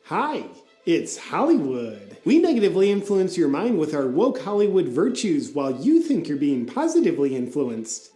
Hi, it's Hollywood. We negatively influence your mind with our woke Hollywood virtues while you think you're being positively influenced.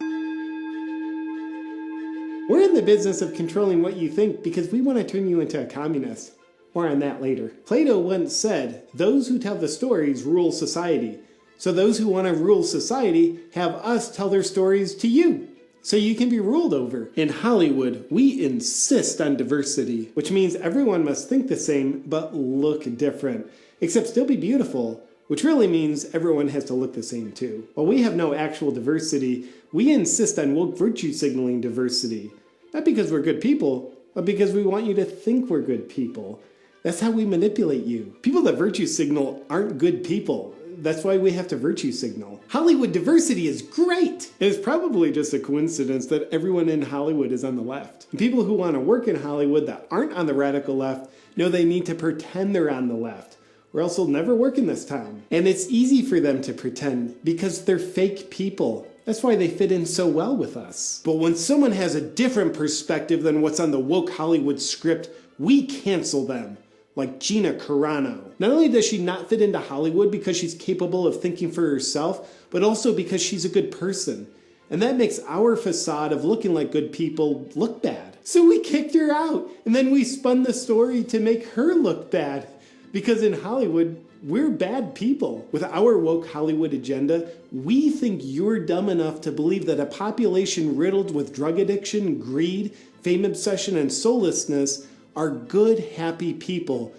We're in the business of controlling what you think because we want to turn you into a communist. More on that later. Plato once said, "Those who tell the stories rule society." So those who want to rule society have us tell their stories to you, so you can be ruled over. In Hollywood, we insist on diversity, which means everyone must think the same but look different, except still be beautiful, which really means everyone has to look the same too. While we have no actual diversity, we insist on woke virtue signaling diversity. Not because we're good people, but because we want you to think we're good people. That's how we manipulate you. People that virtue signal aren't good people. That's why we have to virtue signal. Hollywood diversity is great! It's probably just a coincidence that everyone in Hollywood is on the left. And people who want to work in Hollywood that aren't on the radical left know they need to pretend they're on the left, or else they'll never work in this town. And it's easy for them to pretend because they're fake people. That's why they fit in so well with us. But when someone has a different perspective than what's on the woke Hollywood script, we cancel them. Like Gina Carano. Not only does she not fit into Hollywood because she's capable of thinking for herself, but also because she's a good person. And that makes our facade of looking like good people look bad. So we kicked her out, and then we spun the story to make her look bad. Because in Hollywood, we're bad people. With our woke Hollywood agenda, we think you're dumb enough to believe that a population riddled with drug addiction, greed, fame obsession, and soullessness are good, happy people,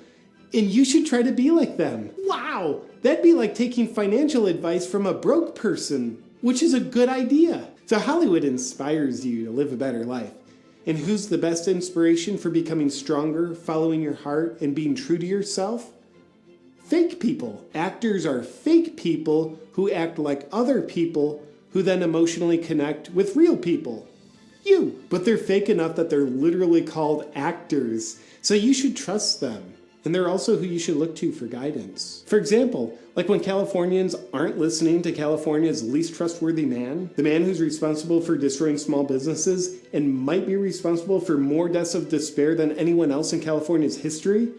and you should try to be like them. Wow, that'd be like taking financial advice from a broke person, which is a good idea. So Hollywood inspires you to live a better life. And who's the best inspiration for becoming stronger, following your heart, and being true to yourself? Fake people. Actors are fake people who act like other people who then emotionally connect with real people. You. But they're fake enough that they're literally called actors, so you should trust them. And they're also who you should look to for guidance. For example, like when Californians aren't listening to California's least trustworthy man, the man who's responsible for destroying small businesses and might be responsible for more deaths of despair than anyone else in California's history,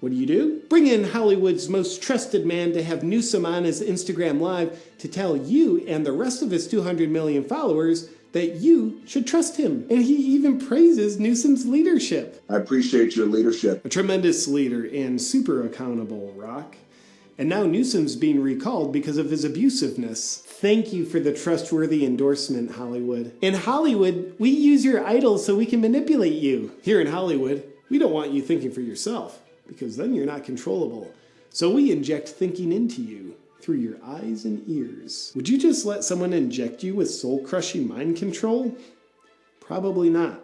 what do? Bring in Hollywood's most trusted man to have Newsom on his Instagram Live to tell you and the rest of his 200 million followers that you should trust him. And he even praises Newsom's leadership. I appreciate your leadership. A tremendous leader and super accountable, Rock. And now Newsom's being recalled because of his abusiveness. Thank you for the trustworthy endorsement, Hollywood. In Hollywood, we use your idols so we can manipulate you. Here in Hollywood, we don't want you thinking for yourself, because then you're not controllable. So we inject thinking into you through your eyes and ears. Would you just let someone inject you with soul-crushing mind control? Probably not.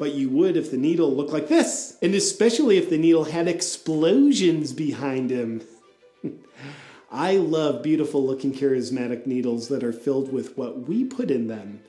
But you would if the needle looked like this, and especially if the needle had explosions behind him. I love beautiful-looking charismatic needles that are filled with what we put in them,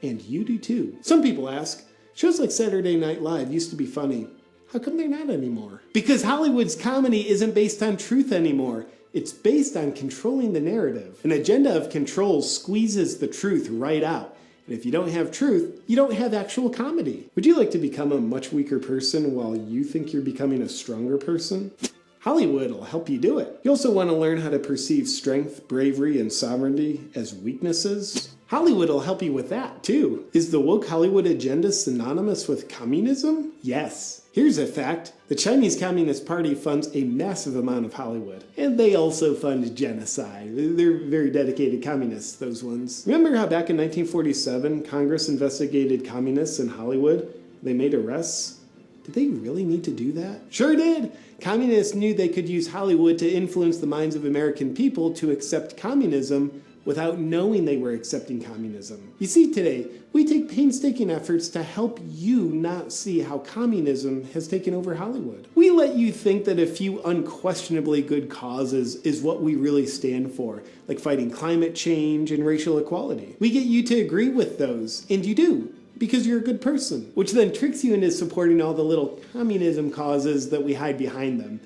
and you do too. Some people ask, shows like Saturday Night Live used to be funny. How come they're not anymore? Because Hollywood's comedy isn't based on truth anymore. It's based on controlling the narrative. An agenda of control squeezes the truth right out. And if you don't have truth, you don't have actual comedy. Would you like to become a much weaker person while you think you're becoming a stronger person? Hollywood will help you do it. You also want to learn how to perceive strength, bravery, and sovereignty as weaknesses? Hollywood will help you with that, too. Is the woke Hollywood agenda synonymous with communism? Yes. Here's a fact. The Chinese Communist Party funds a massive amount of Hollywood. And they also fund genocide. They're very dedicated communists, those ones. Remember how back in 1947, Congress investigated communists in Hollywood? They made arrests? Did they really need to do that? Sure did! Communists knew they could use Hollywood to influence the minds of American people to accept communism without knowing they were accepting communism. You see, today, we take painstaking efforts to help you not see how communism has taken over Hollywood. We let you think that a few unquestionably good causes is what we really stand for, like fighting climate change and racial equality. We get you to agree with those, and you do, because you're a good person, which then tricks you into supporting all the little communism causes that we hide behind them.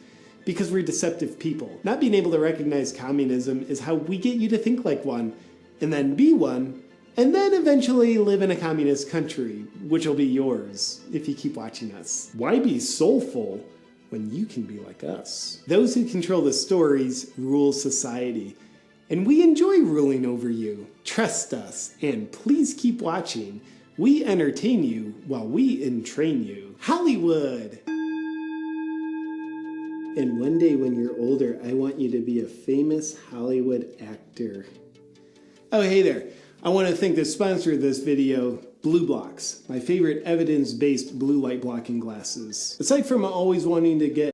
Because we're deceptive people. Not being able to recognize communism is how we get you to think like one, and then be one, and then eventually live in a communist country, which will be yours if you keep watching us. Why be soulful when you can be like us. Those who control the stories rule society. And we enjoy ruling over you. Trust us, and please keep watching. We entertain you while we entrain you. Hollywood! And one day when you're older, I want you to be a famous Hollywood actor. Oh, hey there. I want to thank the sponsor of this video, Blue Blocks, my favorite evidence-based blue light blocking glasses. Aside from always wanting to get